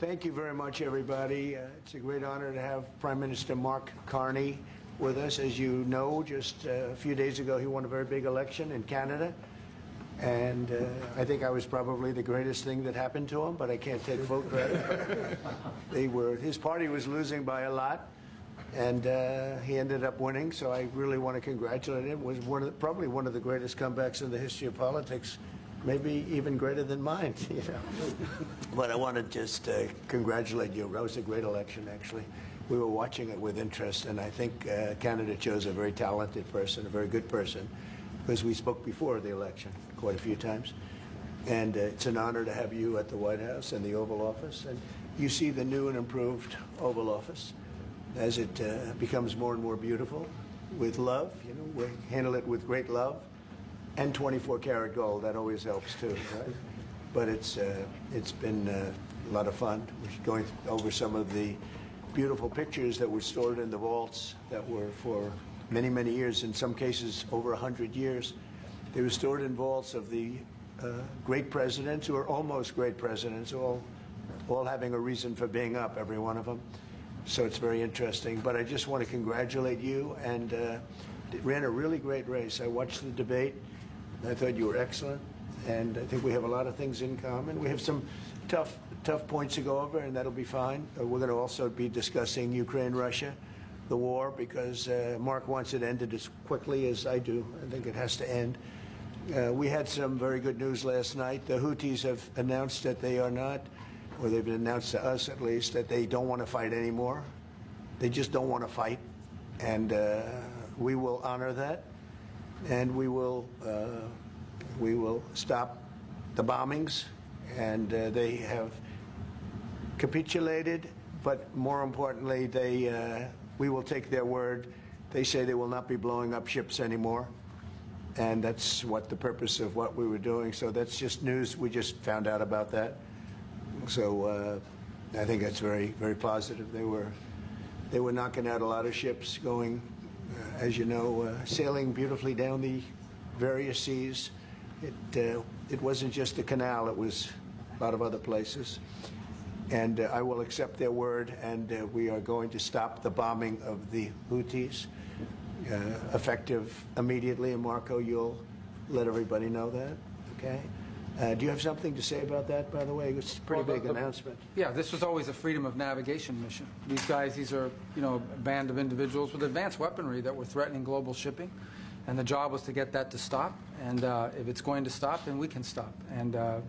Thank you very much, everybody. It's a great honor to have Prime Minister Mark Carney with us. As you know, just a few days ago, he won a very big election in Canada. And I think I was probably the greatest thing that happened to him, but I can't take full credit. His party was losing by a lot, and he ended up winning. So I really want to congratulate him. It was probably one of the greatest comebacks in the history of politics, maybe even greater than mine. But I want to just congratulate you. That was a great election, actually. We were watching it with interest, and I think Canada chose a very talented person, a very good person, because we spoke before the election quite a few times. And it's an honor to have you at the White House and the Oval Office. And you see the new and improved Oval Office as it becomes more and more beautiful with love. We handle it with great love. And 24-karat gold, that always helps too, right? But it's been a lot of fun. We're going over some of the beautiful pictures that were stored in the vaults that were for many, many years, in some cases over 100 years. They were stored in vaults of the great presidents, or almost great presidents, all having a reason for being up, every one of them. So it's very interesting. But I just want to congratulate you, and ran a really great race. I watched the debate. I thought you were excellent, and I think we have a lot of things in common. We have some tough points to go over, and that'll be fine. We're going to also be discussing Ukraine, Russia, the war, because Mark wants it ended as quickly as I do. I think it has to end. We had some very good news last night. The Houthis have announced that they are not, or they've announced to us at least, that they don't want to fight anymore. They just don't want to fight, and we will honor that. And we will stop the bombings, and they have capitulated. But more importantly, we will take their word. They say they will not be blowing up ships anymore, and that's what the purpose of what we were doing. So that's just news. We just found out about that. So I think that's very, very positive. They were knocking out a lot of ships going. As you know, sailing beautifully down the various seas. It wasn't just the canal, it was a lot of other places. And I will accept their word, and we are going to stop the bombing of the Houthis, effective immediately. And Marco, you'll let everybody know that, okay? Do you have something to say about that, by the way? It's a pretty big announcement. Yeah, this was always a freedom of navigation mission. These guys, these are, a band of individuals with advanced weaponry that were threatening global shipping. And the job was to get that to stop. And if it's going to stop, then we can stop. And I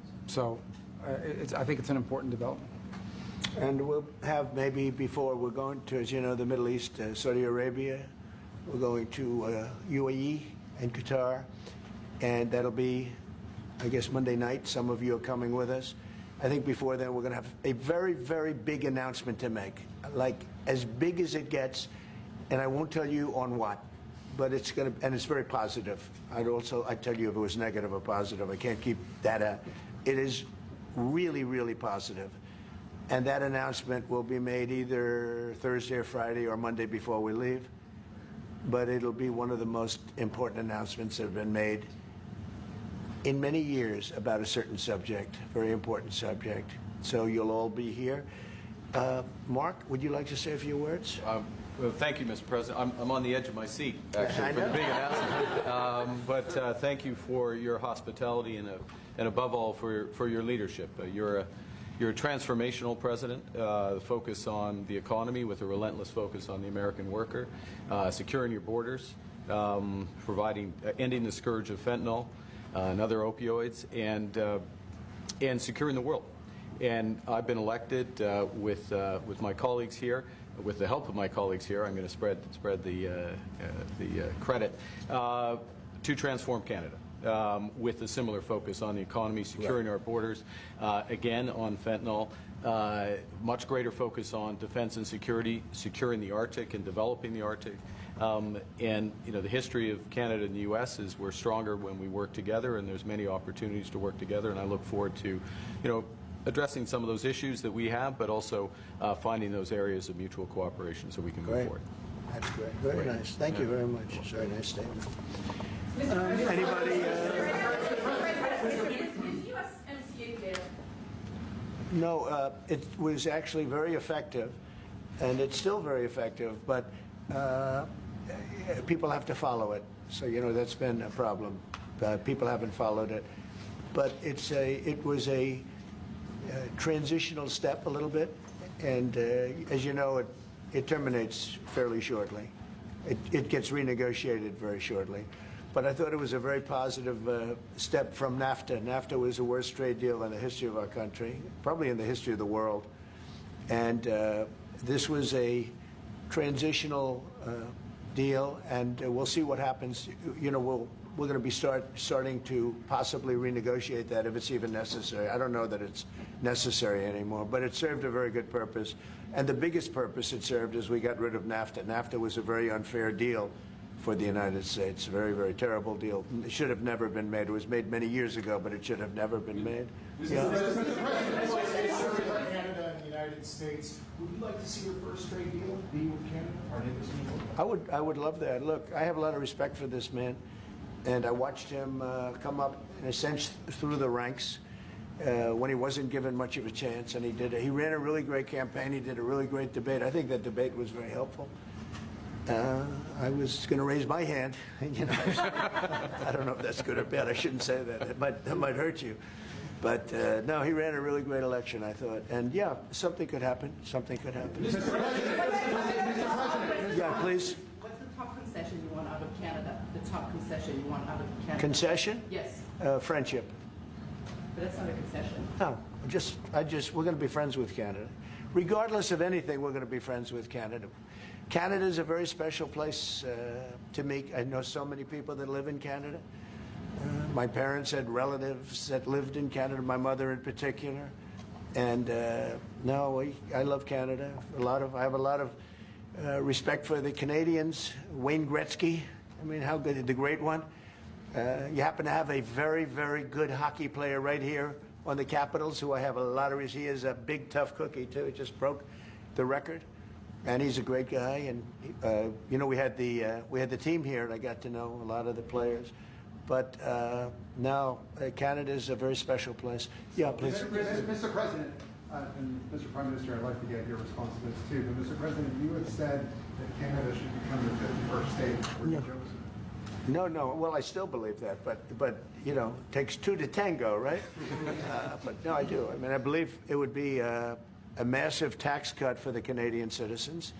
think it's an important development. And we'll have maybe before we're going to, as you know, the Middle East, Saudi Arabia. We're going to UAE and Qatar. And that'll be, I guess, Monday night. Some of you are coming with us. I think before then we're going to have a very, very big announcement to make, like as big as it gets, and I won't tell you on what, but it's going to, and it's very positive. I'd tell you if it was negative or positive. I can't keep that out. It is really, really positive, and that announcement will be made either Thursday or Friday or Monday before we leave, but it'll be one of the most important announcements that have been made in many years about a certain subject, very important subject. So you'll all be here. Mark, would you like to say a few words? Well, thank you, Mr. President. I'm on the edge of my seat, actually, for the big announcement. But thank you for your hospitality and above all, for your leadership. You're a transformational president, focus on the economy with a relentless focus on the American worker, securing your borders, ending the scourge of fentanyl, and other opioids, and securing the world. And I've been elected with my colleagues here, with the help of my colleagues here. I'm going to spread the credit to transform Canada with a similar focus on the economy, securing our borders, again on fentanyl, much greater focus on defense and security, securing the Arctic and developing the Arctic. And the history of Canada and the U.S. is we're stronger when we work together, and there's many opportunities to work together. And I look forward to, addressing some of those issues that we have, but also finding those areas of mutual cooperation so we can move forward. That's great. Very nice. Thank you very much. It's a very nice statement. Anybody? Is USMCA there? No, it was actually very effective, and it's still very effective, but people have to follow it. So, that's been a problem. People haven't followed it. But it was a transitional step a little bit, and as you know, it terminates fairly shortly. It gets renegotiated very shortly. But I thought it was a very positive step from NAFTA. NAFTA was the worst trade deal in the history of our country, probably in the history of the world. And this was a transitional deal, and we'll see what happens. We're going to be starting to possibly renegotiate that if it's even necessary. I don't know that it's necessary anymore, but it served a very good purpose. And the biggest purpose it served is we got rid of NAFTA. NAFTA was a very unfair deal for the United States. Very, very terrible deal. It should have never been made. It was made many years ago, but it should have never been made. Mr. President, Canada and the United States, would you like to see your first trade deal be with Canada, our neighbors in the world? I would love that. Look, I have a lot of respect for this man, and I watched him come up, in a sense, through the ranks when he wasn't given much of a chance, and he ran a really great campaign. He did a really great debate. I think that debate was very helpful. I was going to raise my hand. I don't know if that's good or bad. I shouldn't say that. That might hurt you. But no, he ran a really great election, I thought. And yeah, something could happen. Something could happen. Mr. President. Yeah, please. What's the top concession you want out of Canada? The top concession you want out of Canada? Concession? Yes, Friendship. but that's not a concession. No, we're going to be friends with Canada. Regardless of anything, we're going to be friends with Canada. Canada is a very special place to me. I know so many people that live in Canada. My parents had relatives that lived in Canada, my mother in particular. And I love Canada. I have a lot of respect for the Canadians. Wayne Gretzky, I mean, how good, the great one. You happen to have a very, very good hockey player right here on the Capitals, who I have a lot of respect. He is a big, tough cookie, too. He just broke the record. And he's a great guy. And, we had the team here, and I got to know a lot of the players. But now, Canada is a very special place. Yeah, please. Mr. President, and Mr. Prime Minister, I'd like to get your response to this too. But Mr. President, you have said that Canada should become the 51st state. Were you joking? No. Well, I still believe that, but it takes two to tango, right? But no, I do. I mean, I believe it would be a massive tax cut for the Canadian citizens.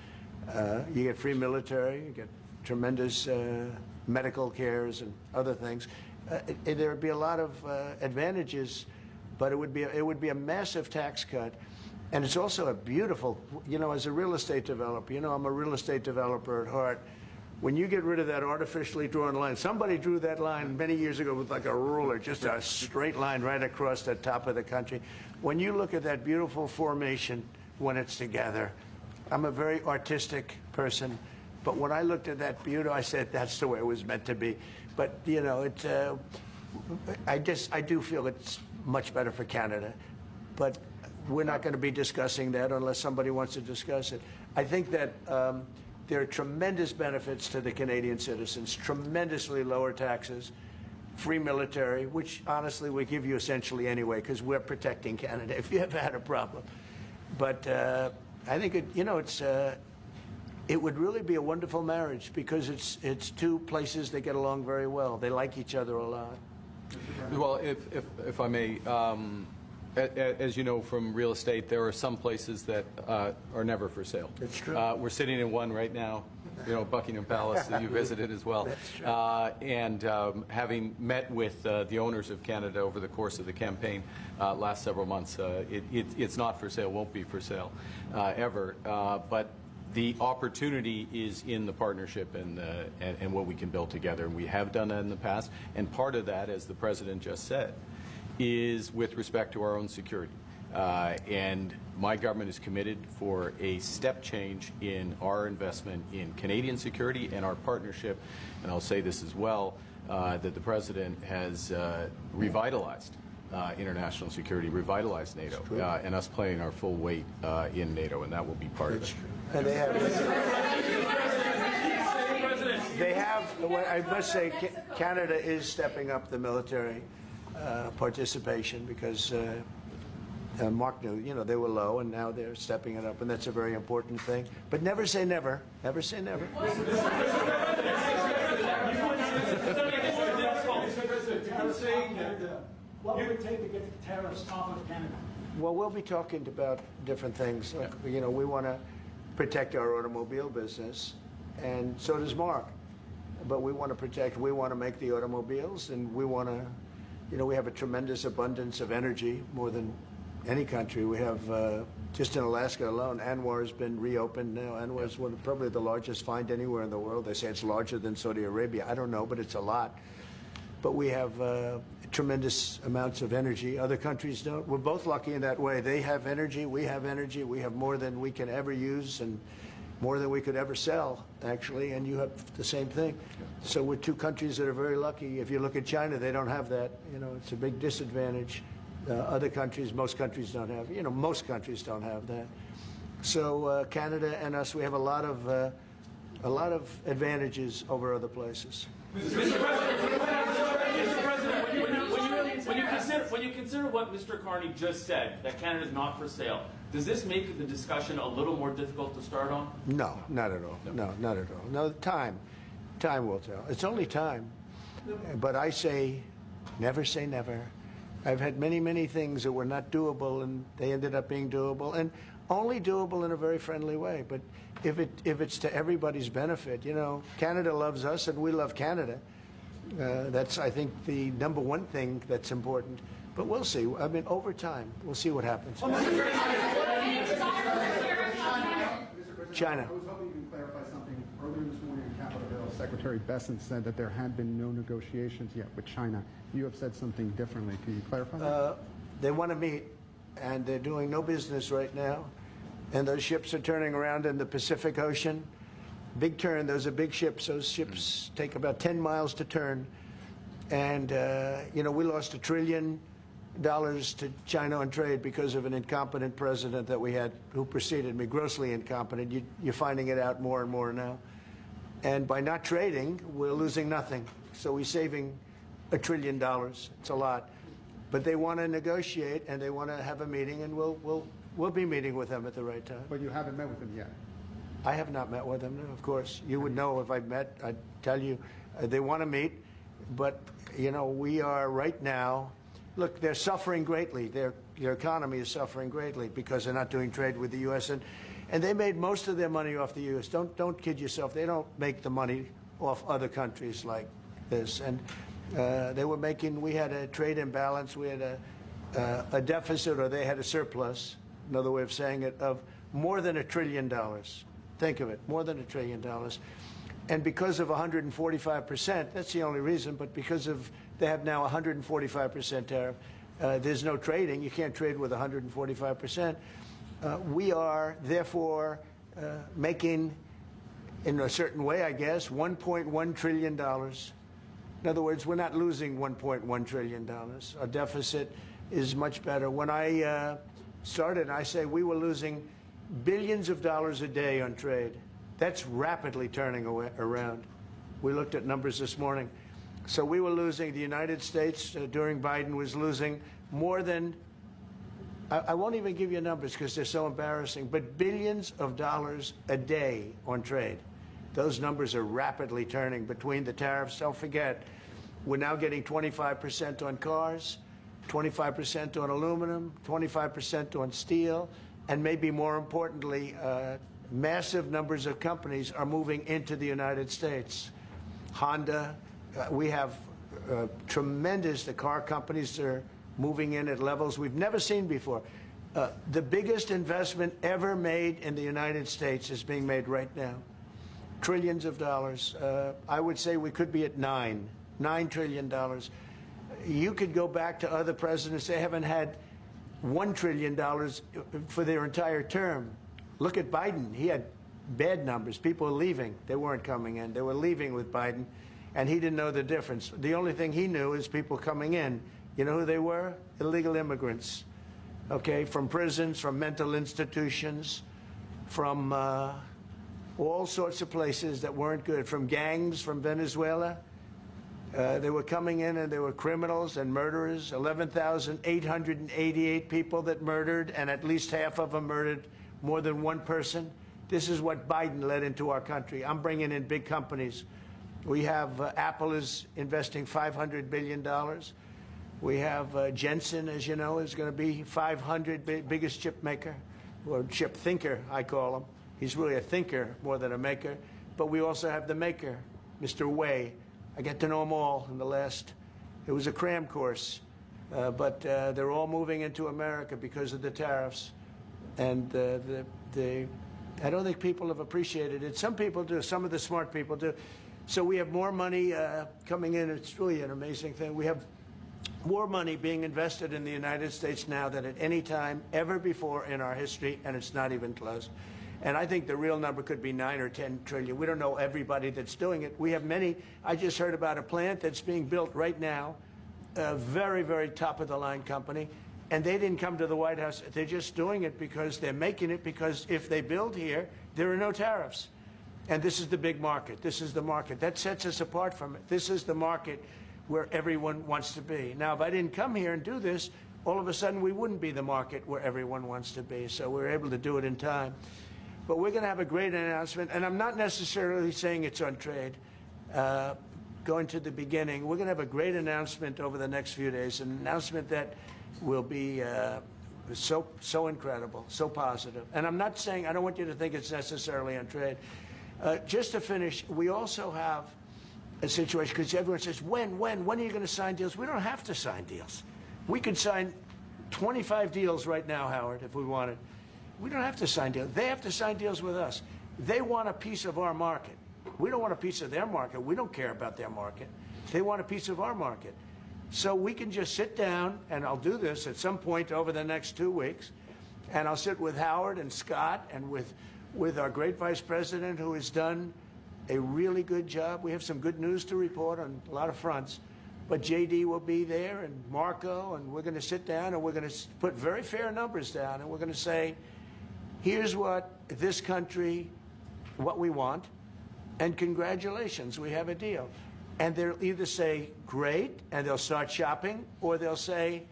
You get free military, you get tremendous medical cares and other things. There would be a lot of advantages, but it would be a massive tax cut. And it's also a beautiful, as a real estate developer, I'm a real estate developer at heart. When you get rid of that artificially drawn line, somebody drew that line many years ago with like a ruler, just a straight line right across the top of the country. When you look at that beautiful formation when it's together, I'm a very artistic person, but when I looked at that beauty, I said that's the way it was meant to be. But I do feel it's much better for Canada, but we're not going to be discussing that unless somebody wants to discuss it. I think that there are tremendous benefits to the Canadian citizens, tremendously lower taxes, free military, which honestly we give you essentially anyway because we're protecting Canada if you ever had a problem. But I think it would really be a wonderful marriage because it's two places that get along very well. They like each other a lot. Well, if I may, as you know from real estate, there are some places that are never for sale. That's true. We're sitting in one right now, Buckingham Palace that you visited as well. That's true. And having met with the owners of Canada over the course of the campaign last several months, it's not for sale, won't be for sale ever. But the opportunity is in the partnership and what we can build together. And we have done that in the past. And part of that, as the President just said, is with respect to our own security. And my government is committed for a step change in our investment in Canadian security and our partnership. And I'll say this as well, that the President has revitalized international security, revitalized NATO, and us playing our full weight in NATO, and that will be part of it. And I must say, Canada is stepping up the military participation because Mark knew, you know, they were low, and now they're stepping it up, and that's a very important thing. But never say never. Never say never. What would it take to get the tariffs off of Canada? Well, we'll be talking about different things. Like, you know, we want to protect our automobile business, and so does Mark. But we want to make the automobiles, and we want to, you know, we have a tremendous abundance of energy, more than any country. We have, just in Alaska alone, ANWR has been reopened now. ANWR is probably the largest find anywhere in the world. They say it's larger than Saudi Arabia. I don't know, but it's a lot. But we have tremendous amounts of energy. Other countries don't. We're both lucky in that way. They have energy. We have energy. We have more than we can ever use and more than we could ever sell, actually, and you have the same thing. So we're two countries that are very lucky. If you look at China, they don't have that. You know, it's a big disadvantage. Other countries, most countries don't have. You know, most countries don't have that. So Canada and us, we have a lot of advantages over other places. Mr. President, when you consider what Mr. Carney just said, that Canada is not for sale, does this make the discussion a little more difficult to start on? No, not at all. No, not at all. No, time will tell. It's only time. But I say never. I've had many things that were not doable, and they ended up being doable, and only doable in a very friendly way. But if it's to everybody's benefit, you know, Canada loves us and we love Canada. That's, I think, the number one thing that's important. But we'll see. I mean, over time, we'll see what happens. China. I was hoping you can clarify something. Earlier this morning in Capitol Hill, Secretary Bessent said that there had been no negotiations yet with China. You have said something differently. Can you clarify that? They want to meet, and they're doing no business right now. And those ships are turning around in the Pacific Ocean. Big turn. Those are big ships. Those ships take about 10 miles to turn. And, you know, we lost $1 trillion to China on trade because of an incompetent president that we had who preceded me, grossly incompetent. You're finding it out more and more now. And by not trading, we're losing nothing. So we're saving $1 trillion. It's a lot. But they want to negotiate, and they want to have a meeting, and we'll be meeting with them at the right time. But you haven't met with them yet. I have not met with them, no, of course. You would know if I met. I'd tell you. They want to meet, but, you know, we are right now, look, they're suffering greatly. Their economy is suffering greatly because they're not doing trade with the U.S., and they made most of their money off the U.S. Don't kid yourself. They don't make the money off other countries like this. And they were making, we had a trade imbalance. We had a deficit, or they had a surplus, another way of saying it, of more than $1 trillion. Think of it, more than $1 trillion. And because of 145%, that's the only reason, but because of, they have now 145% tariff, there's no trading. You can't trade with 145%. We are, therefore, making, in a certain way, I guess, $1.1 trillion. In other words, we're not losing $1.1 trillion. Our deficit is much better. When I started, I say we were losing billions of dollars a day on trade. That's rapidly turning around. We looked at numbers this morning. So we were losing, the United States during Biden was losing more than, I won't even give you numbers because they're so embarrassing, but billions of dollars a day on trade. Those numbers are rapidly turning between the tariffs. Don't forget, we're now getting 25% on cars, 25% on aluminum, 25% on steel, and maybe more importantly, massive numbers of companies are moving into the United States. Honda, we have tremendous, the car companies are moving in at levels we've never seen before. The biggest investment ever made in the United States is being made right now. Trillions of dollars. I would say we could be at $9 trillion. You could go back to other presidents. They haven't had $1 trillion for their entire term. Look at Biden. He had bad numbers. People were leaving. They weren't coming in. They were leaving with Biden, and he didn't know the difference. The only thing he knew is people coming in. You know who they were? Illegal immigrants, okay, from prisons, from mental institutions, from all sorts of places that weren't good, from gangs, from Venezuela. They were coming in and they were criminals and murderers. 11,888 people that murdered, and at least half of them murdered more than one person. This is what Biden led into our country. I'm bringing in big companies. We have Apple is investing $500 billion. We have Jensen, as you know, is going to be 500 biggest chip maker, or chip thinker, I call him. He's really a thinker more than a maker. But we also have the maker, Mr. Wei. I get to know them all in the last, it was a cram course. But they're all moving into America because of the tariffs. And I don't think people have appreciated it. Some people do, some of the smart people do. So we have more money coming in. It's really an amazing thing. We have more money being invested in the United States now than at any time ever before in our history, and it's not even close. And I think the real number could be 9 or 10 trillion. We don't know everybody that's doing it. We have many. I just heard about a plant that's being built right now, a very, very top-of-the-line company, and they didn't come to the White House. They're just doing it because they're making it, because if they build here, there are no tariffs. And this is the big market. This is the market. That sets us apart from it. This is the market where everyone wants to be. Now, if I didn't come here and do this, all of a sudden we wouldn't be the market where everyone wants to be. So we're able to do it in time. But we're going to have a great announcement. And I'm not necessarily saying it's on trade. Going to the beginning, we're going to have a great announcement over the next few days, an announcement that will be so incredible, so positive. And I'm not saying, I don't want you to think it's necessarily on trade. Just to finish, we also have a situation, because everyone says, when are you going to sign deals? We don't have to sign deals. We could sign 25 deals right now, Howard, if we wanted. We don't have to sign deals. They have to sign deals with us. They want a piece of our market. We don't want a piece of their market. We don't care about their market. They want a piece of our market. So we can just sit down, and I'll do this at some point over the next 2 weeks, and I'll sit with Howard and Scott and with our great vice president, who has done a really good job. We have some good news to report on a lot of fronts. But JD will be there, and Marco, and we're going to sit down, and we're going to put very fair numbers down, and we're going to say, here's what this country, what we want, and congratulations, we have a deal. And they'll either say, great, and they'll start shopping, or they'll say,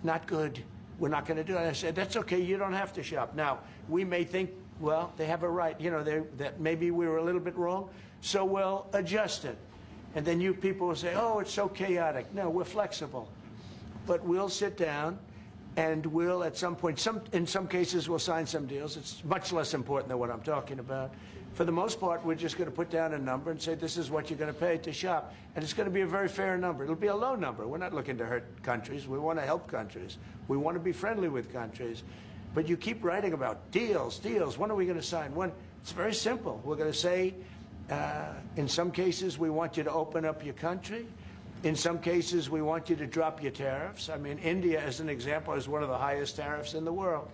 not good, we're not going to do it. And I said, that's okay, you don't have to shop. Now, we may think, well, they have a right, you know, that maybe we were a little bit wrong, so we'll adjust it. And then you people will say, oh, it's so chaotic. No, we're flexible. But we'll sit down, and we'll, at some point, in some cases, we'll sign some deals. It's much less important than what I'm talking about. For the most part, we're just going to put down a number and say, this is what you're going to pay to shop. And it's going to be a very fair number. It'll be a low number. We're not looking to hurt countries. We want to help countries. We want to be friendly with countries. But you keep writing about deals, deals. When are we going to sign? When? It's very simple. We're going to say, in some cases, we want you to open up your country. In some cases, we want you to drop your tariffs. I mean, India, as an example, has one of the highest tariffs in the world.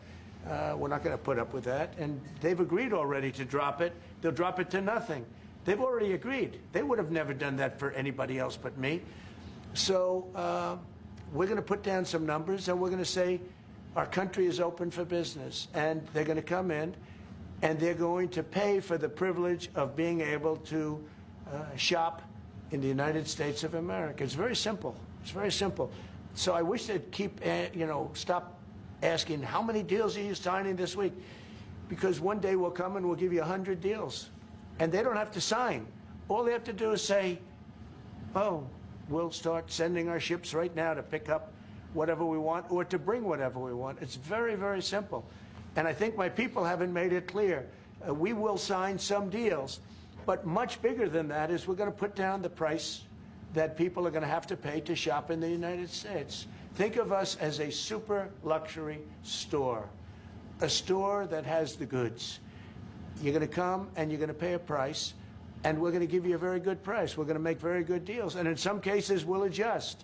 We're not going to put up with that. And they've agreed already to drop it. They'll drop it to nothing. They've already agreed. They would have never done that for anybody else but me. So we're going to put down some numbers, and we're going to say our country is open for business. And they're going to come in, and they're going to pay for the privilege of being able to shop in the United States of America. It's very simple. It's very simple. So I wish they'd keep, stop asking, how many deals are you signing this week? Because one day we'll come and we'll give you 100 deals. And they don't have to sign. All they have to do is say, oh, we'll start sending our ships right now to pick up whatever we want or to bring whatever we want. It's very, very simple. And I think my people haven't made it clear. We will sign some deals, but much bigger than that is we're going to put down the price that people are going to have to pay to shop in the United States. Think of us as a super luxury store, a store that has the goods. You're going to come and you're going to pay a price, and we're going to give you a very good price. We're going to make very good deals, and in some cases we'll adjust.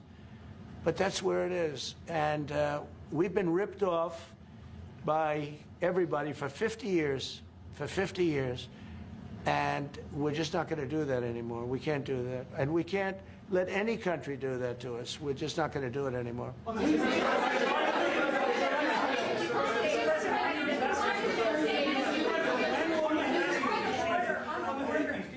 But that's where it is. And we've been ripped off by everybody for 50 years, and we're just not going to do that anymore. We can't do that. And we can't let any country do that to us. We're just not going to do it anymore. Can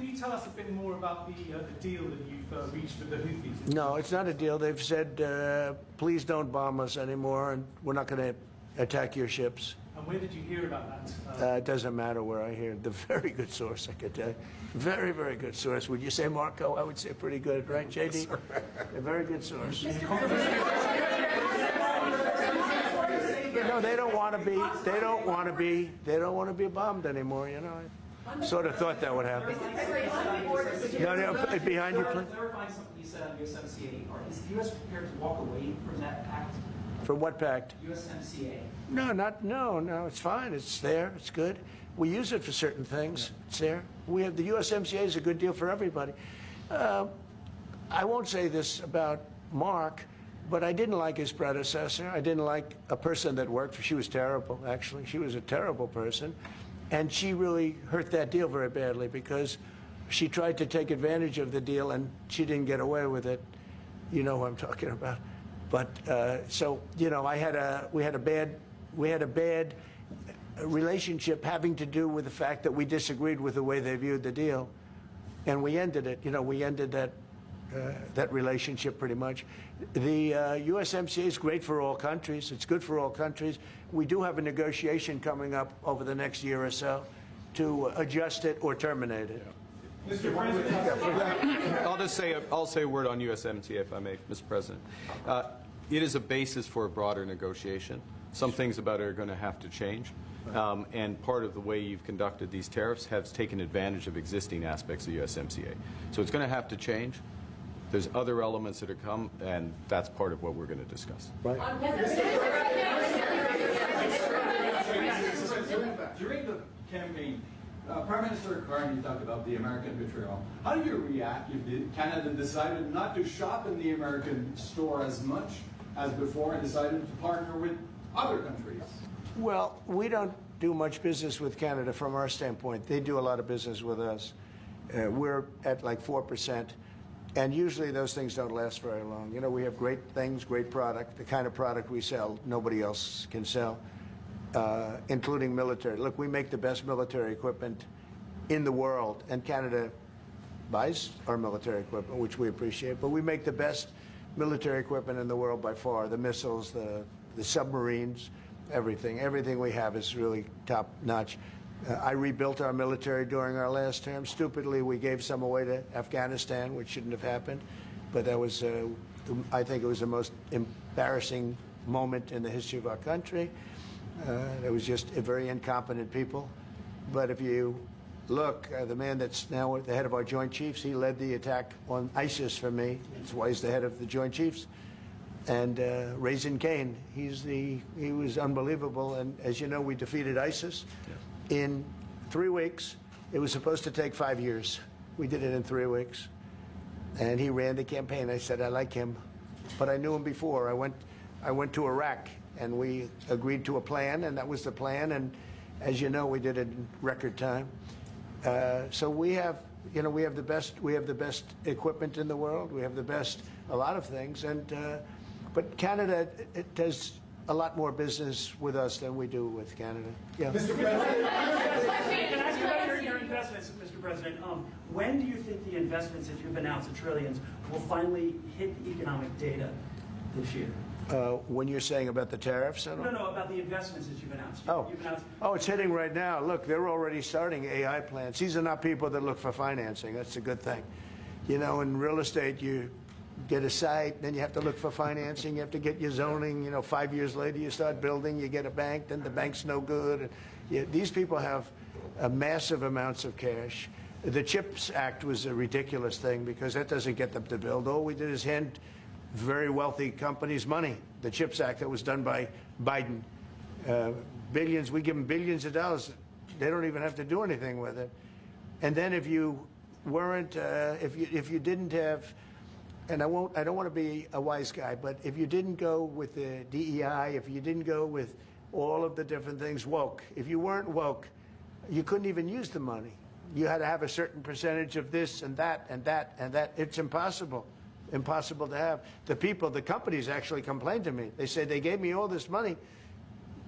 you tell us a bit more about about the deal that you've reached with the Houthis? No, it's not a deal. They've said, please don't bomb us anymore, and we're not going to attack your ships. And where did you hear about that? It doesn't matter where I hear. The very good source, I could tell you. Very, very good source. Would you say Marco? I would say pretty good, right, JD? A very good source. No, they don't want to be. They don't want to be. They don't want to be bombed anymore. You know, I sort of thought that would happen. No, behind you, please. Clarifying something you said on USMCA, is the U.S. prepared to walk away from that pact? From what pact? USMCA. No, it's fine. It's there. It's good. We use it for certain things. It's there. We have the USMCA is a good deal for everybody. I won't say this about Mark, but I didn't like his predecessor. I didn't like a person that worked for. She was terrible, actually. She was a terrible person, and she really hurt that deal very badly because she tried to take advantage of the deal and she didn't get away with it. You know who I'm talking about. But so you know, we had a bad relationship having to do with the fact that we disagreed with the way they viewed the deal, and we ended it. You know, we ended that relationship pretty much. The USMCA is great for all countries. It's good for all countries. We do have a negotiation coming up over the next year or so to adjust it or terminate it. Mr. President, I'll say a word on USMCA, if I may, Mr. President. It is a basis for a broader negotiation. Some things about it are going to have to change. And part of the way you've conducted these tariffs has taken advantage of existing aspects of USMCA. So it's going to have to change. There's other elements that are come, and that's part of what we're going to discuss. Right. During the campaign, Prime Minister Carney talked about the American betrayal. How do you react if Canada decided not to shop in the American store as much as before and decided to partner with other countries? Well, we don't do much business with Canada from our standpoint. They do a lot of business with us. We're at like 4%, and usually those things don't last very long. You know, we have great things, great product. The kind of product we sell, nobody else can sell, including military. Look, we make the best military equipment in the world, and Canada buys our military equipment, which we appreciate, but we make the best military equipment in the world by far. The missiles, the submarines, everything we have is really top notch. I rebuilt our military during our last term. Stupidly, we gave some away to Afghanistan, which shouldn't have happened, but that was I think it was the most embarrassing moment in the history of our country. It was just a very incompetent people. But if you look, the man that's now the head of our Joint Chiefs, he led the attack on ISIS for me. That's why he's the head of the Joint Chiefs. And Raisin Kane, he was unbelievable. And as you know, we defeated ISIS in 3 weeks. It was supposed to take 5 years. We did it in 3 weeks. And he ran the campaign. I said, I like him. But I knew him before. I went to Iraq, and we agreed to a plan, and that was the plan. And as you know, we did it in record time. So we have, you know, we have the best equipment in the world. We have the best, a lot of things. And but Canada, it does a lot more business with us than we do with Canada. Yeah. Mr. President, can I ask you about your investments, Mr. President? When do you think the investments that you've announced, the trillions, will finally hit economic data this year? When you're saying about the tariffs? No, about the investments that you've announced. It's hitting right now. Look, they're already starting AI plants. These are not people that look for financing. That's a good thing. You know, in real estate, you get a site, then you have to look for financing. You have to get your zoning. You know, 5 years later, you start building. You get a bank, then the bank's no good. These people have massive amounts of cash. The CHIPS Act was a ridiculous thing because that doesn't get them to build. All we did is hand very wealthy companies money. The CHIPS Act that was done by Biden, billions. We give them billions of dollars. They don't even have to do anything with it. And then if you weren't, if you didn't have, and I don't want to be a wise guy, but if you didn't go with the DEI, if you didn't go with all of the different things woke, if you weren't woke, you couldn't even use the money. You had to have a certain percentage of this and that and that and that. It's impossible to have. The companies actually complained to me. They said they gave me all this money,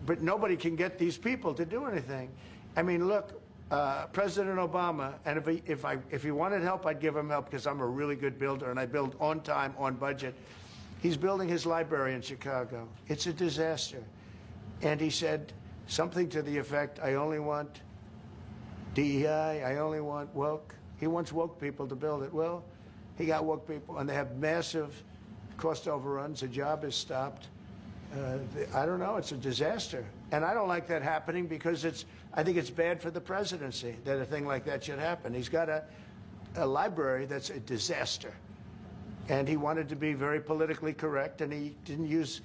but nobody can get these people to do anything. I mean, look, President Obama, and if he wanted help, I'd give him help because I'm a really good builder and I build on time, on budget. He's building his library in Chicago. It's a disaster. And he said something to the effect, I only want DEI, I only want woke. He wants woke people to build it. Well, he got woke people, and they have massive cost overruns. The job is stopped. I don't know. It's a disaster. And I don't like that happening because I think it's bad for the presidency that a thing like that should happen. He's got a library that's a disaster. And he wanted to be very politically correct, and he didn't use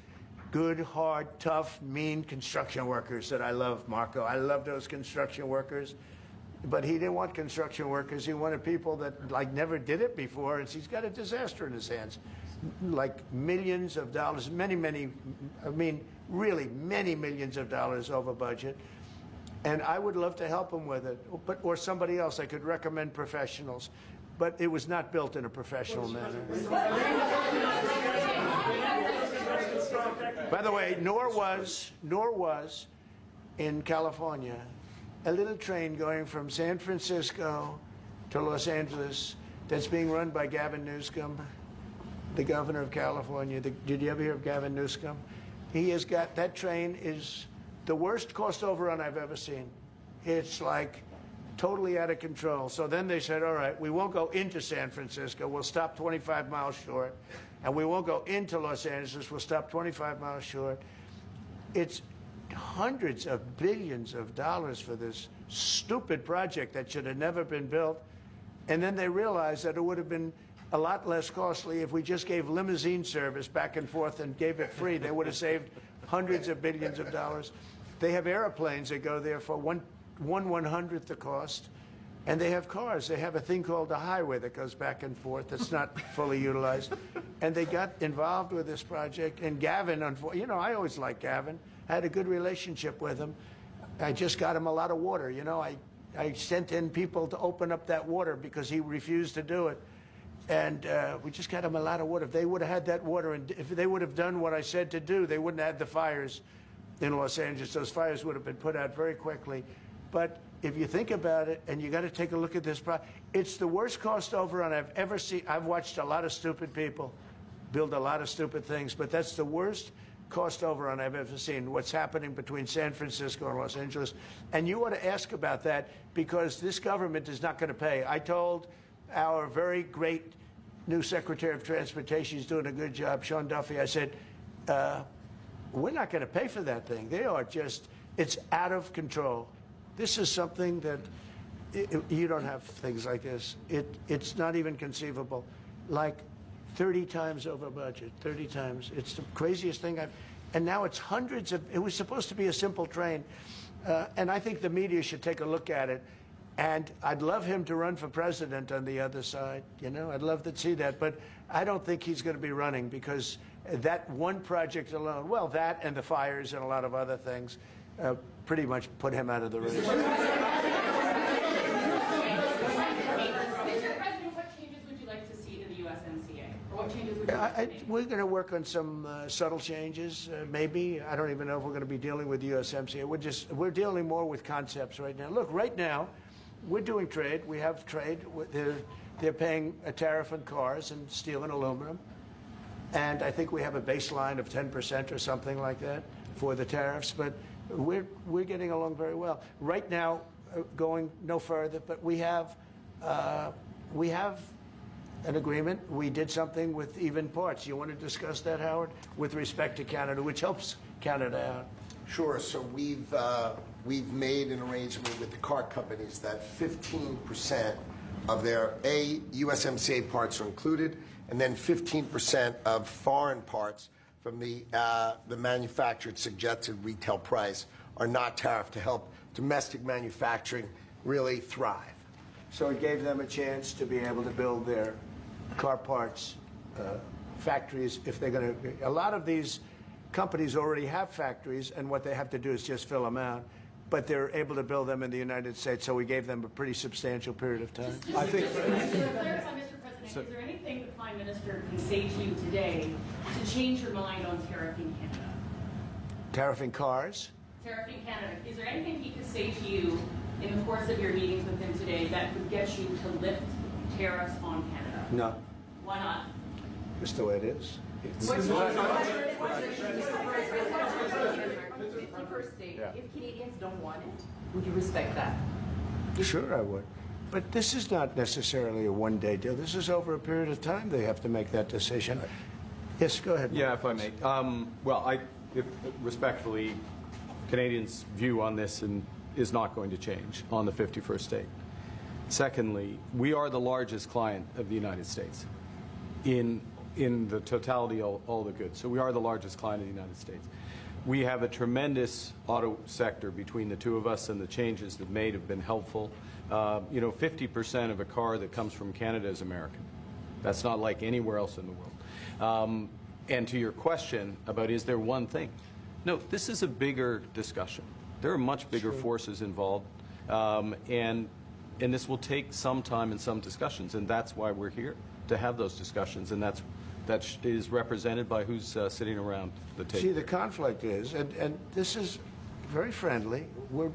good, hard, tough, mean construction workers that I love, Marco. I love those construction workers. But he didn't want construction workers. He wanted people that like never did it before, and he's got a disaster in his hands. Like millions of dollars, really many millions of dollars over budget. And I would love to help him with it, or somebody else. I could recommend professionals. But it was not built in a professional manner. By the way, nor was in California a little train going from San Francisco to Los Angeles that's being run by Gavin Newsom, the governor of California. Did you ever hear of Gavin Newsom? He has got, that train is the worst cost overrun I've ever seen. It's like totally out of control. So then they said, all right, we won't go into San Francisco. We'll stop 25 miles short. And we won't go into Los Angeles. We'll stop 25 miles short. It's hundreds of billions of dollars for this stupid project that should have never been built. And then they realized that it would have been a lot less costly if we just gave limousine service back and forth and gave it free. They would have saved hundreds of billions of dollars. They have airplanes that go there for one 1/100th the cost. And they have cars. They have a thing called a highway that goes back and forth that's not fully utilized. And they got involved with this project. And Gavin, you know, I always liked Gavin. I had a good relationship with him. I just got him a lot of water. You know, I sent in people to open up that water because he refused to do it. And we just got him a lot of water. If they would have had that water, and if they would have done what I said to do, they wouldn't have had the fires in Los Angeles. Those fires would have been put out very quickly. But if you think about it, and you got to take a look at this project, it's the worst cost overrun I've ever seen. I've watched a lot of stupid people build a lot of stupid things, but that's the worst cost overrun I've ever seen, what's happening between San Francisco and Los Angeles. And you ought to ask about that, because this government is not going to pay. I told our very great new Secretary of Transportation, he's doing a good job, Sean Duffy, I said, we're not going to pay for that thing. They are just, it's out of control. This is something that you don't have things like this. It's not even conceivable. Like 30 times over budget, 30 times. It's the craziest thing and now it's hundreds of, it was supposed to be a simple train. And I think the media should take a look at it. And I'd love him to run for president on the other side. You know, I'd love to see that. But I don't think he's going to be running, because that one project alone, well, that and the fires and a lot of other things, pretty much put him out of the race. Mr. President, what changes would you like to see to the USMCA? Or what changes would you like to make? We're going to work on some subtle changes, maybe. I don't even know if we're going to be dealing with the USMCA. We're dealing more with concepts right now. Look, right now, we're doing trade. We have trade. They're paying a tariff on cars and steel and aluminum. And I think we have a baseline of 10% or something like that for the tariffs. But we're getting along very well. Right now, going no further, but we have an agreement. We did something with even parts. You want to discuss that, Howard, with respect to Canada, which helps Canada out? Sure. So we've made an arrangement with the car companies that 15% of their USMCA parts are included, and then 15% of foreign parts from the manufactured suggested retail price are not tariffed, to help domestic manufacturing really thrive. So it gave them a chance to be able to build their car parts factories if they're going to. A lot of these companies already have factories, and what they have to do is just fill them out. But they're able to build them in the United States, so we gave them a pretty substantial period of time. I think. Just to clarify, Mr. President, is there anything the Prime Minister can say to you today to change your mind on tariffing Canada? Tariffing cars? Tariffing Canada. Is there anything he could say to you in the course of your meetings with him today that would get you to lift tariffs on Canada? No, Why not? just the way it is. What's the 51st state? Yeah. If Canadians don't want it, would you respect that? Sure, I would. But this is not necessarily a one-day deal. This is over a period of time they have to make that decision. Yes, go ahead. Yeah, if I may. Well, respectfully, Canadians' view on this is not going to change on the 51st state. Secondly, we are the largest client of the United States in the totality of all the goods. So we are the largest client of the United States. We have a tremendous auto sector between the two of us, and the changes that made have been helpful. 50% of a car that comes from Canada is American. That's not like anywhere else in the world. And to your question about is there one thing? No, this is a bigger discussion. There are much bigger forces involved, and this will take some time and some discussions, and that's why we're here, to have those discussions, and that is represented by who's sitting around the table. See, the conflict is, and this is very friendly. We're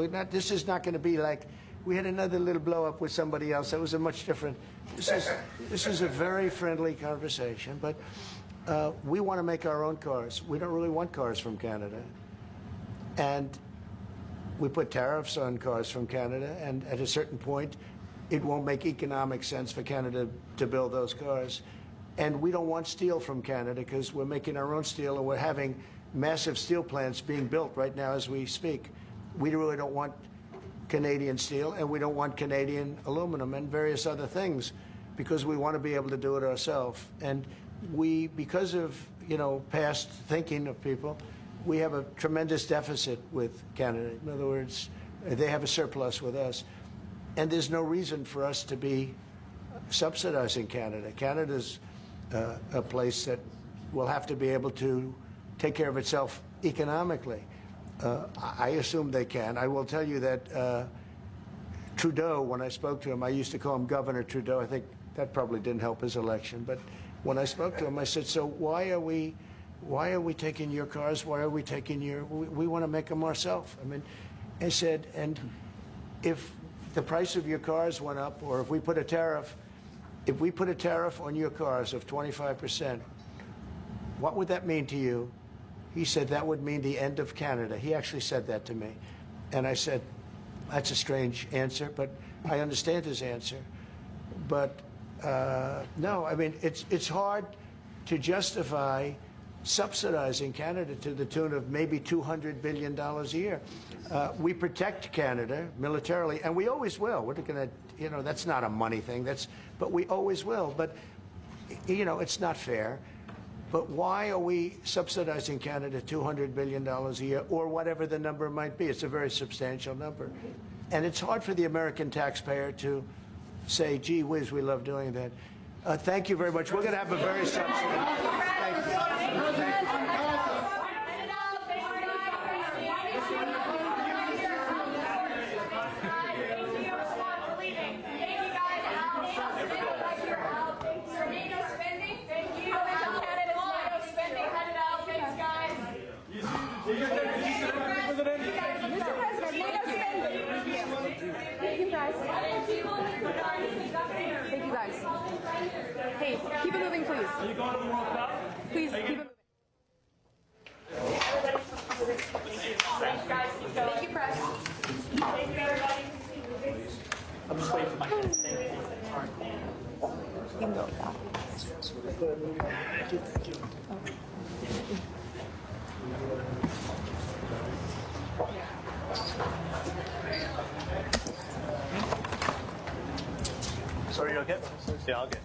not. This is not going to be like we had another little blow up with somebody else. That was a much different. This is a very friendly conversation, but we want to make our own cars. We don't really want cars from Canada, and we put tariffs on cars from Canada, and at a certain point, it won't make economic sense for Canada to build those cars. And we don't want steel from Canada because we're making our own steel, and we're having massive steel plants being built right now as we speak. We really don't want Canadian steel, and we don't want Canadian aluminum and various other things because we want to be able to do it ourselves. And we, because of, past thinking of people, we have a tremendous deficit with Canada. In other words, they have a surplus with us. And there's no reason for us to be subsidizing Canada. Canada's a place that will have to be able to take care of itself economically. I assume they can. I will tell you that Trudeau, when I spoke to him, I used to call him Governor Trudeau. I think that probably didn't help his election. But when I spoke to him, I said, so why are we taking your cars? Why are we taking we want to make them ourselves. I mean, I said, and if the price of your cars went up, or if we put a tariff on your cars of 25%, what would that mean to you? He said that would mean the end of Canada. He actually said that to me. And I said, that's a strange answer, but I understand his answer. But no, I mean, it's hard to justify subsidizing Canada to the tune of maybe $200 billion a year. We protect Canada militarily, and we always will. We're going to, that's not a money thing. But we always will. But, it's not fair. But why are we subsidizing Canada $200 billion a year, or whatever the number might be? It's a very substantial number. And it's hard for the American taxpayer to say, gee whiz, we love doing that. Thank you very much. We're going to have a very subsidized. Thank you. Thank you guys. Hey, keep it moving, please. Are you going to the World Cup? Please keep it moving. Thank you, press. Thank you, everybody. I'm just waiting for my kids. You can go with that. Sorry, you okay? Yeah, I'll get.